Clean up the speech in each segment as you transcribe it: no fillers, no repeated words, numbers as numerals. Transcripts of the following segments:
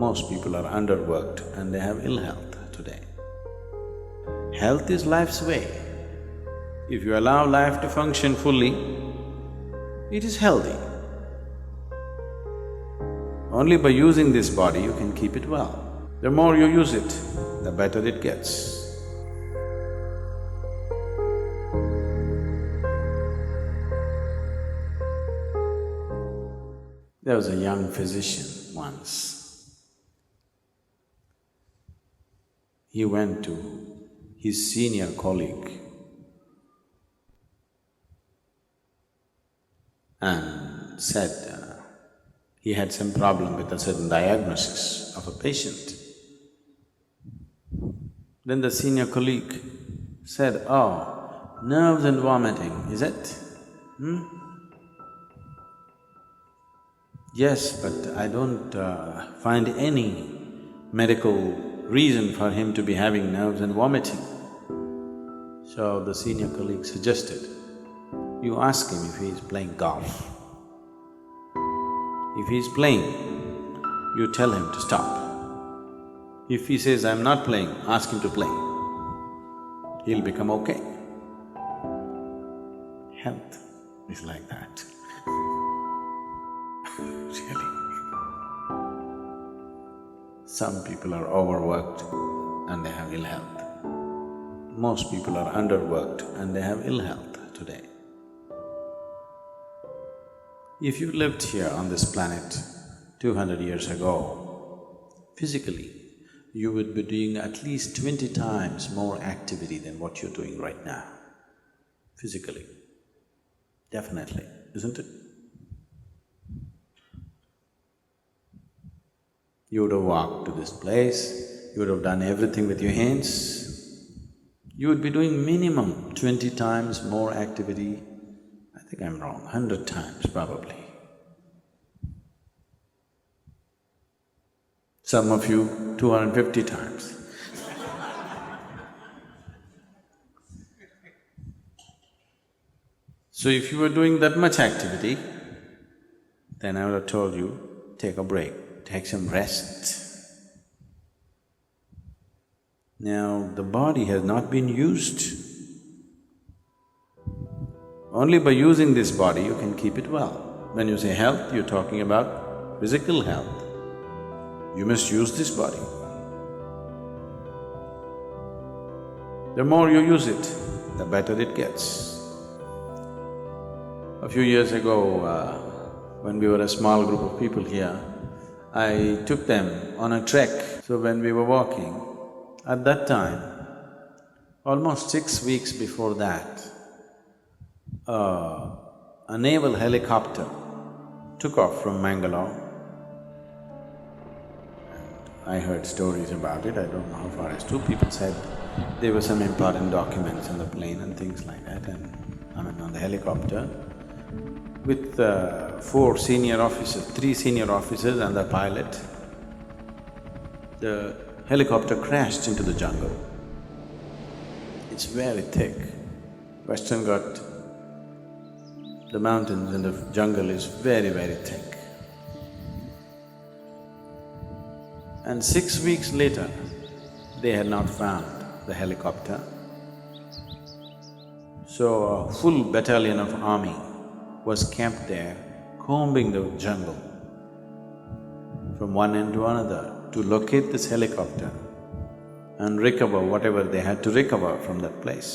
Most people are underworked and they have ill health today. Health is life's way. If you allow life to function fully, it is healthy. Only by using this body you can keep it well. The more you use it, the better it gets. There was a young physician once. He went to his senior colleague and said he had some problem with a certain diagnosis of a patient. Then the senior colleague said, "Oh, nerves and vomiting, is it? Yes, but I don't find any medical reason for him to be having nerves and vomiting." So the senior colleague suggested, you ask him if he is playing golf. If he is playing, you tell him to stop. If he says, "I'm not playing," ask him to play. He'll become okay. Health is like that. Really. Some people are overworked and they have ill health. Most people are underworked and they have ill health today. If you lived here on this planet 200 years ago, physically, you would be doing at least 20 times more activity than what you're doing right now, physically. Definitely, isn't it? You would have walked to this place, you would have done everything with your hands. You would be doing minimum 20 times more activity. I think I'm wrong, 100 times probably. Some of you 250 times. So if you were doing that much activity, then I would have told you, take a break, take some rest. Now, the body has not been used. Only by using this body you can keep it well. When you say health, you're talking about physical health. You must use this body. The more you use it, the better it gets. A few years ago, when we were a small group of people here, I took them on a trek. So when we were walking, at that time, almost 6 weeks before that, a naval helicopter took off from Mangalore. I heard stories about it, I don't know how far as true. People said there were some important documents on the plane and things like that, and on the helicopter, with 4 senior officers, 3 senior officers and the pilot. The helicopter crashed into the jungle. It's very thick. Western Ghat, the mountains and the jungle is very, very thick. And 6 weeks later, they had not found the helicopter. So a full battalion of army was camped there, combing the jungle from one end to another to locate this helicopter and recover whatever they had to recover from that place.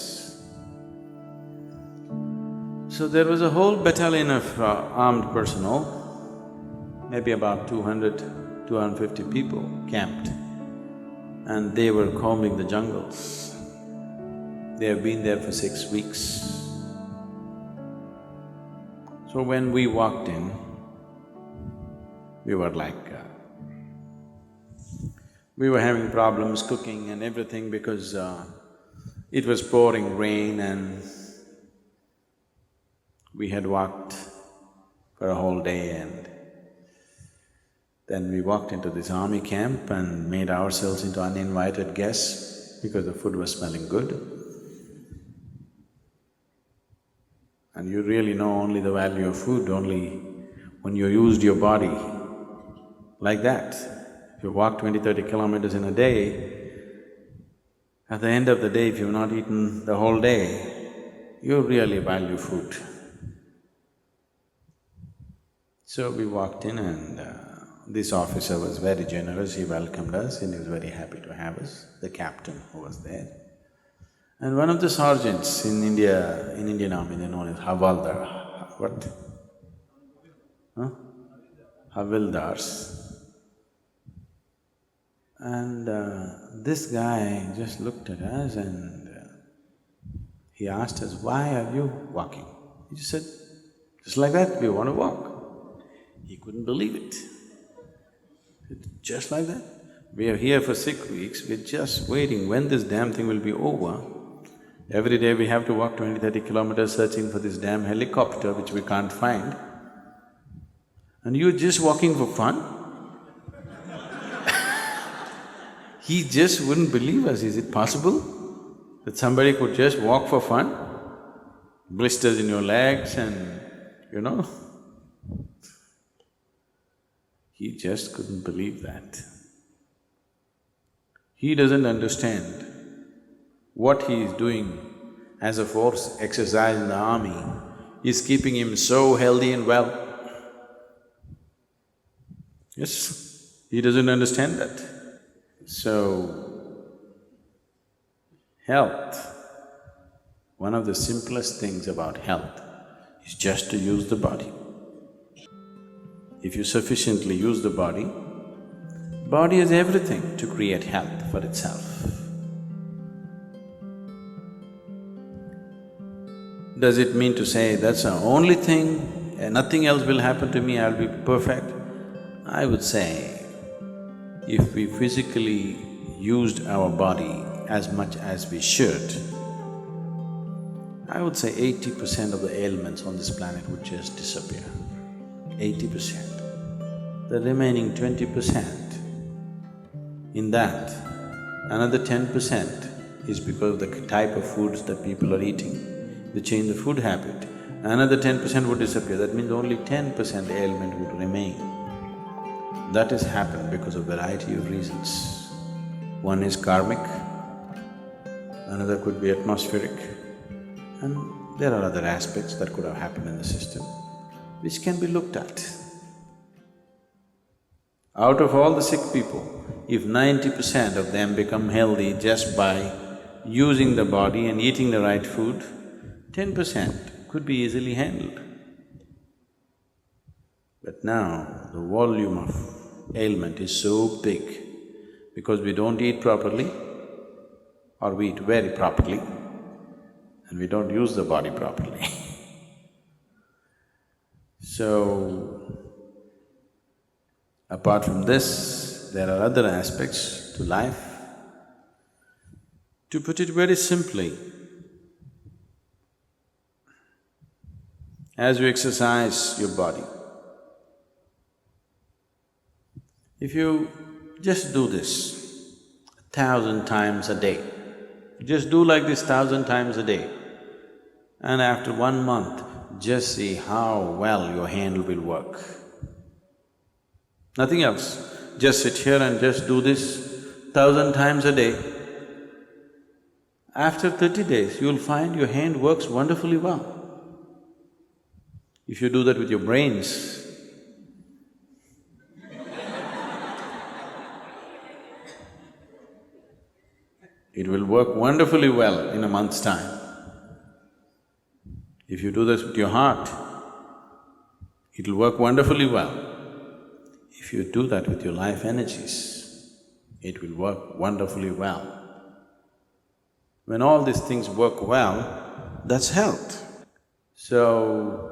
So there was a whole battalion of armed personnel, maybe about 200, 250 people camped, and they were combing the jungles. They have been there for 6 weeks. So when we walked in, we were like… we were having problems cooking and everything because it was pouring rain and we had walked for a whole day, and then we walked into this army camp and made ourselves into uninvited guests because the food was smelling good. And you really know only the value of food only when you used your body like that. If you walk 20, 30 kilometers in a day, at the end of the day, if you've not eaten the whole day, you really value food. So we walked in and this officer was very generous, he welcomed us and he was very happy to have us, the captain who was there. And one of the sergeants in India, in Indian Army, they're known as Havaldar. What? Huh? Havildars. And this guy just looked at us and he asked us, "Why are you walking?" He just said, "Just like that, we want to walk." He couldn't believe it. Just like that. We are here for 6 weeks, we're just waiting when this damn thing will be over. Every day we have to walk 20, 30 kilometers searching for this damn helicopter which we can't find. And you're just walking for fun? He just wouldn't believe us. Is it possible that somebody could just walk for fun? Blisters in your legs and, you know. He just couldn't believe that. He doesn't understand what he is doing as a force exercise in the army is keeping him so healthy and well. Yes, he doesn't understand that. So, health, one of the simplest things about health is just to use the body. If you sufficiently use the body has everything to create health for itself. Does it mean to say that's the only thing, nothing else will happen to me, I'll be perfect? I would say, if we physically used our body as much as we should, I would say 80% of the ailments on this planet would just disappear. 80%. The remaining 20%, in that, another 10% is because of the type of foods that people are eating. They change the food habit, another 10% would disappear. That means only 10% ailment would remain. That has happened because of variety of reasons. One is karmic, another could be atmospheric, and there are other aspects that could have happened in the system, which can be looked at. Out of all the sick people, if 90% of them become healthy just by using the body and eating the right food, 10% could be easily handled. But now, the volume of ailment is so big because we don't eat properly or we eat very properly and we don't use the body properly. So, apart from this, there are other aspects to life. To put it very simply, as you exercise your body, if you just do this 1,000 times a day, just do like this 1,000 times a day, and after 1 month, just see how well your hand will work. Nothing else. Just sit here and just do this 1,000 times a day. After 30 days, you'll find your hand works wonderfully well. If you do that with your brains, it will work wonderfully well in a month's time. If you do this with your heart, it'll work wonderfully well. If you do that with your life energies, it will work wonderfully well. When all these things work well, that's health. So,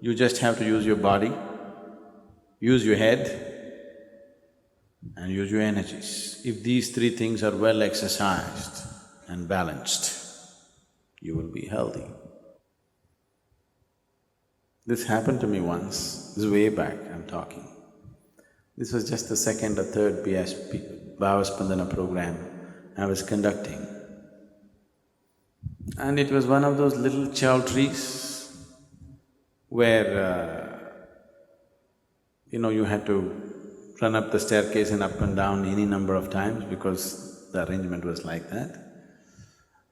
you just have to use your body, use your head, and use your energies. If these three things are well exercised and balanced, you will be healthy. This happened to me once, this is way back I'm talking. This was just the second or third BSP, Bhavaspandana program I was conducting. And it was one of those little chowtrees where, you had to run up the staircase and up and down any number of times because the arrangement was like that.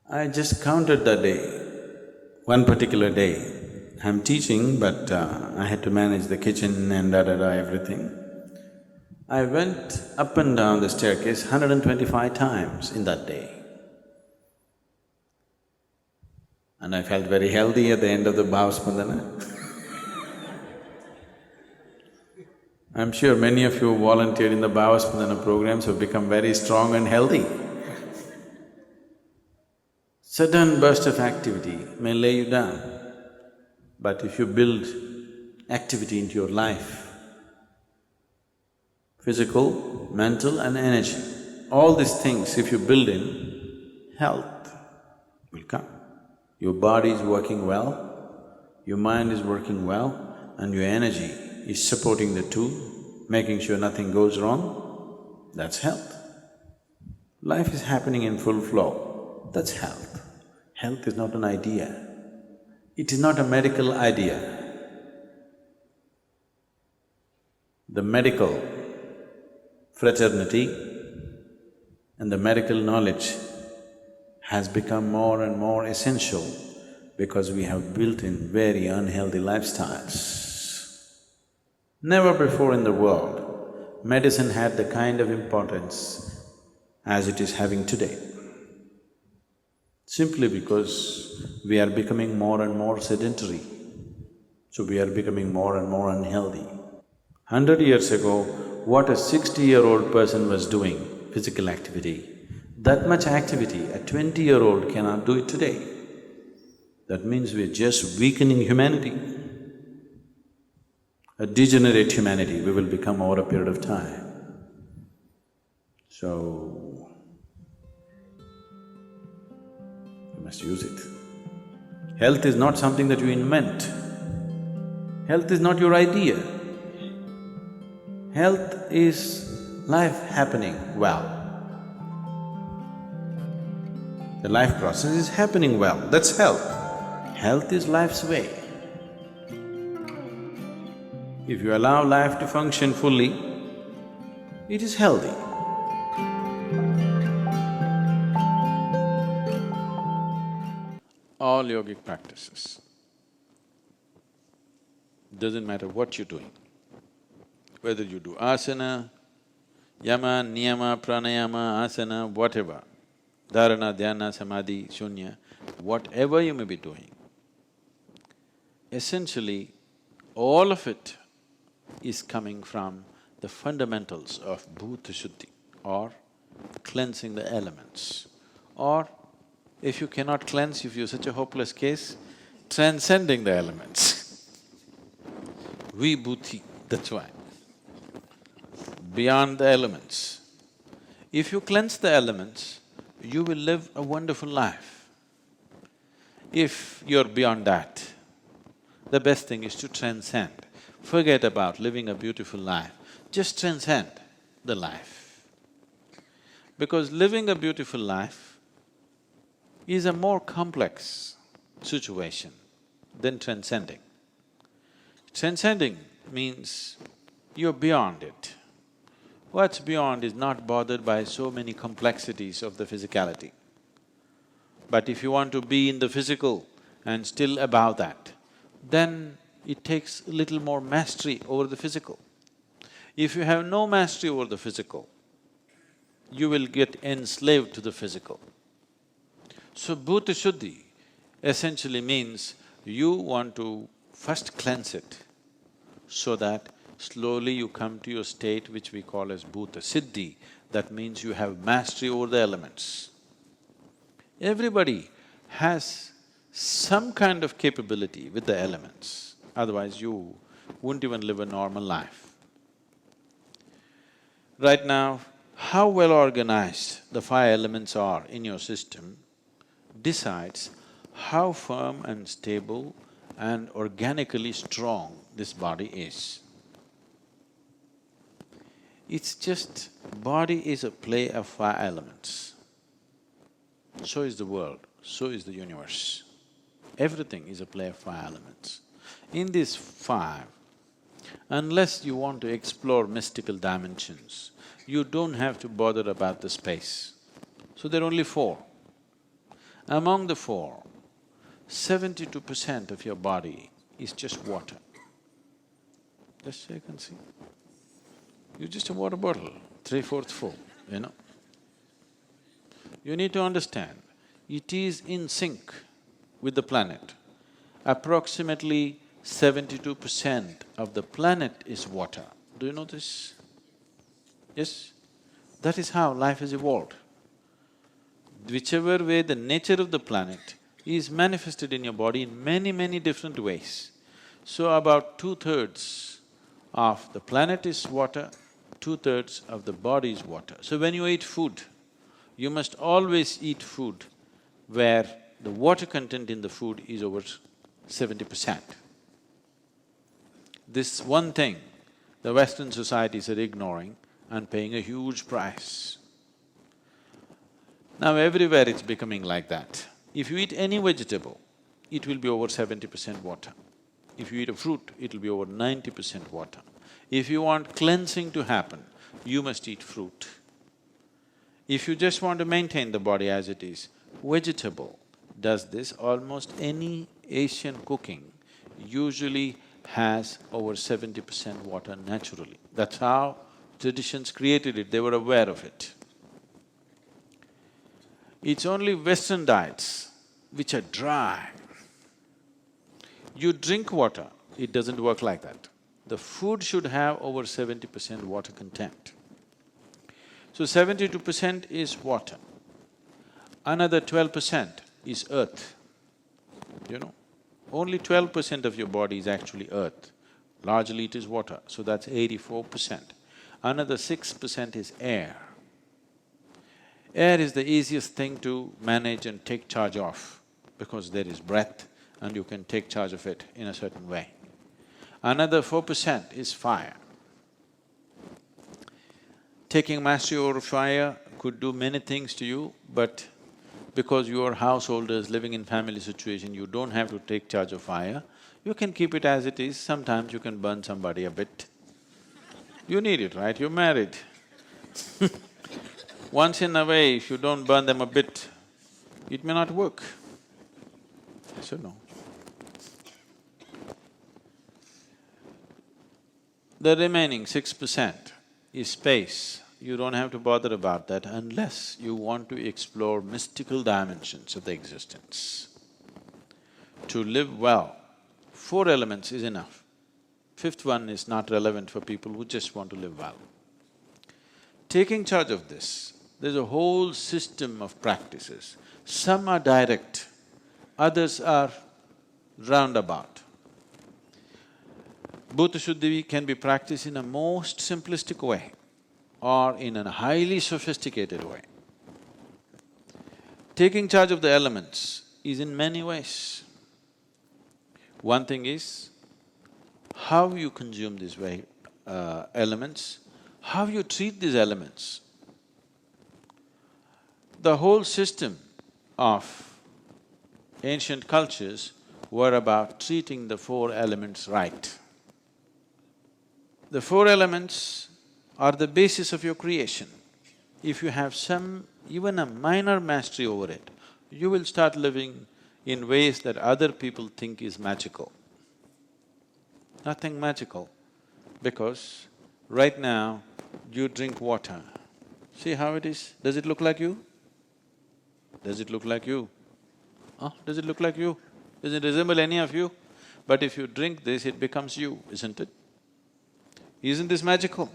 I just counted that day, one particular day. I'm teaching, but I had to manage the kitchen and everything. I went up and down the staircase 125 times in that day. And I felt very healthy at the end of the Bhavaspandana. I'm sure many of you who volunteered in the Bhavaspandana programs have become very strong and healthy. Sudden burst of activity may lay you down, but if you build activity into your life, physical, mental and energy, all these things if you build in, health will come. Your body is working well, your mind is working well, and your energy is supporting the two, making sure nothing goes wrong, that's health. Life is happening in full flow, that's health. Health is not an idea, it is not a medical idea. The medical fraternity and the medical knowledge has become more and more essential because we have built in very unhealthy lifestyles. Never before in the world, medicine had the kind of importance as it is having today. Simply because we are becoming more and more sedentary, so we are becoming more and more unhealthy. 100 years ago, what a 60-year-old person was doing, physical activity, that much activity a 20-year-old cannot do it today. That means we're just weakening humanity. A degenerate humanity we will become over a period of time. So, you must use it. Health is not something that you invent. Health is not your idea. Health is life happening well. The life process is happening well, that's health. Health is life's way. If you allow life to function fully, it is healthy. All yogic practices, doesn't matter what you're doing, whether you do asana, yama, niyama, pranayama, asana, whatever, dharana, dhyana, samadhi, shunya, whatever you may be doing, essentially all of it is coming from the fundamentals of bhuta shuddhi or cleansing the elements, or if you cannot cleanse, if you're such a hopeless case, transcending the elements. Vibhuti, that's why. Beyond the elements. If you cleanse the elements, you will live a wonderful life. If you're beyond that, the best thing is to transcend. Forget about living a beautiful life, just transcend the life. Because living a beautiful life is a more complex situation than transcending. Transcending means you're beyond it. What's beyond is not bothered by so many complexities of the physicality. But if you want to be in the physical and still above that, then it takes a little more mastery over the physical. If you have no mastery over the physical, you will get enslaved to the physical. So bhuta shuddhi essentially means you want to first cleanse it so that slowly you come to your state which we call as bhuta siddhi, that means you have mastery over the elements. Everybody has some kind of capability with the elements, otherwise you wouldn't even live a normal life. Right now, how well organized the five elements are in your system decides how firm and stable and organically strong this body is. It's just… body is a play of five elements. So is the world, so is the universe. Everything is a play of five elements. In these five, Unless you want to explore mystical dimensions, you don't have to bother about the space. So there are only four. Among the four, 72% of your body is just water. Just check and see. You're just a water bottle, 3/4 full, you know. You need to understand, it is in sync with the planet. Approximately 72% of the planet is water. Do you know this? Yes? That is how life has evolved. Whichever way the nature of the planet is manifested in your body in many, many different ways. So about 2/3 of the planet is water, 2/3 of the body is water. So when you eat food, you must always eat food where the water content in the food is over 70%. This one thing the Western societies are ignoring and paying a huge price. Now everywhere it's becoming like that. If you eat any vegetable, it will be over 70% water. If you eat a fruit, it'll be over 90% water. If you want cleansing to happen, you must eat fruit. If you just want to maintain the body as it is, vegetable does this. Almost any Asian cooking usually has over 70% water naturally. That's how traditions created it, they were aware of it. It's only Western diets which are dry. You drink water, it doesn't work like that. The food should have over 70% water content. So 72% is water. Another 12% is earth, you know. Only 12% of your body is actually earth. Largely it is water, so that's 84%. Another 6% is air. Air is the easiest thing to manage and take charge of because there is breath and you can take charge of it in a certain way. Another 4% is fire. Taking mastery over fire could do many things to you, but because you are householders living in family situation, you don't have to take charge of fire. You can keep it as it is, sometimes you can burn somebody a bit. You need it, right? You're married. Once in a way, if you don't burn them a bit, it may not work. Yes or no? The remaining 6% is space. You don't have to bother about that unless you want to explore mystical dimensions of the existence. To live well, 4 elements is enough. 5th one is not relevant for people who just want to live well. Taking charge of this, there's a whole system of practices. Some are direct, others are roundabout. Bhuta Shuddhi can be practiced in a most simplistic way or in a highly sophisticated way. Taking charge of the elements is in many ways. One thing is how you consume these elements, how you treat these elements. The whole system of ancient cultures were about treating the 4 elements right. The 4 elements are the basis of your creation. If you have even a minor mastery over it, you will start living in ways that other people think is magical. Nothing magical, because right now you drink water. See how it is? Does it look like you? Does it look like you? Huh? Does it look like you? Does it resemble any of you? But if you drink this, it becomes you, isn't it? Isn't this magical?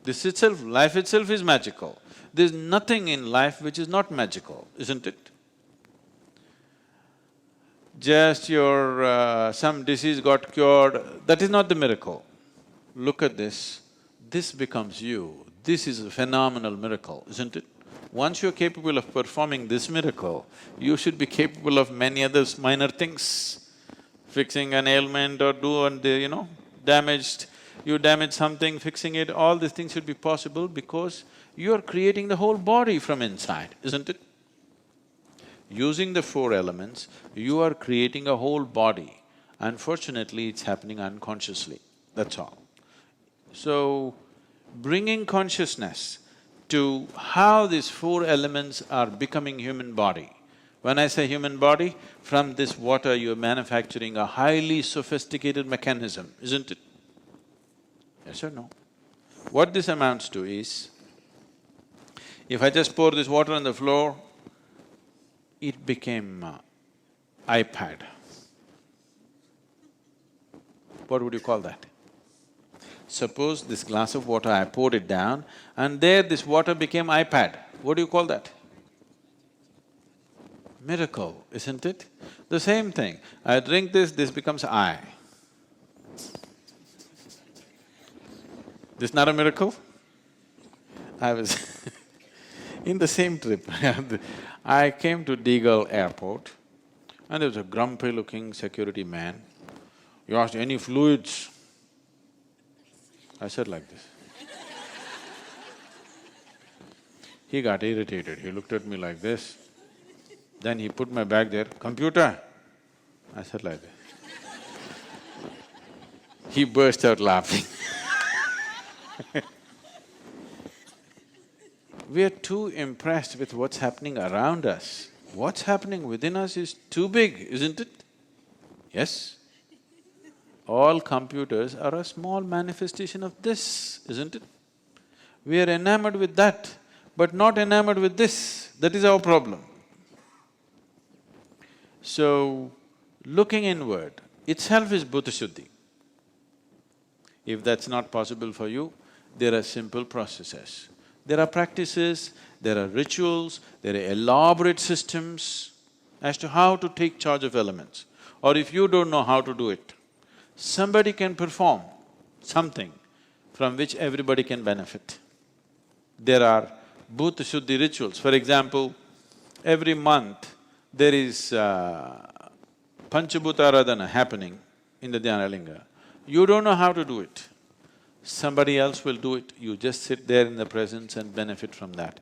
This itself, life itself is magical. There's nothing in life which is not magical, isn't it? Just some disease got cured, that is not the miracle. Look at this becomes you. This is a phenomenal miracle, isn't it? Once you're capable of performing this miracle, you should be capable of many other minor things. Fixing an ailment or you damage something, fixing it, all these things should be possible because you're creating the whole body from inside, isn't it? Using the 4 elements, you are creating a whole body. Unfortunately, it's happening unconsciously. that's all. So, bringing consciousness to how these four elements are becoming human body. When I say human body, from this water you're manufacturing a highly sophisticated mechanism, isn't it? Yes or no? What this amounts to is, if I just pour this water on the floor, it became iPad. What would you call that? Suppose this glass of water, I poured it down and there this water became iPad. What do you call that? Miracle, isn't it? The same thing, I drink this, this becomes I. This not a miracle? I was in the same trip I came to Deagle Airport and there was a grumpy-looking security man. He asked, any fluids? I said like this. He got irritated, he looked at me like this. Then he put my bag there, computer? I said like this. He burst out laughing. We are too impressed with what's happening around us. What's happening within us is too big, isn't it? Yes? All computers are a small manifestation of this, isn't it? We are enamored with that, but not enamored with this. That is our problem. So, looking inward itself is Bhuta-shuddhi. If that's not possible for you, there are simple processes. There are practices, there are rituals, there are elaborate systems as to how to take charge of elements. Or if you don't know how to do it, somebody can perform something from which everybody can benefit. There are Bhuta-shuddhi rituals. For example, every month there is Panchabhuta Aradhana happening in the Dhyanalinga. You don't know how to do it. Somebody else will do it, you just sit there in the presence and benefit from that.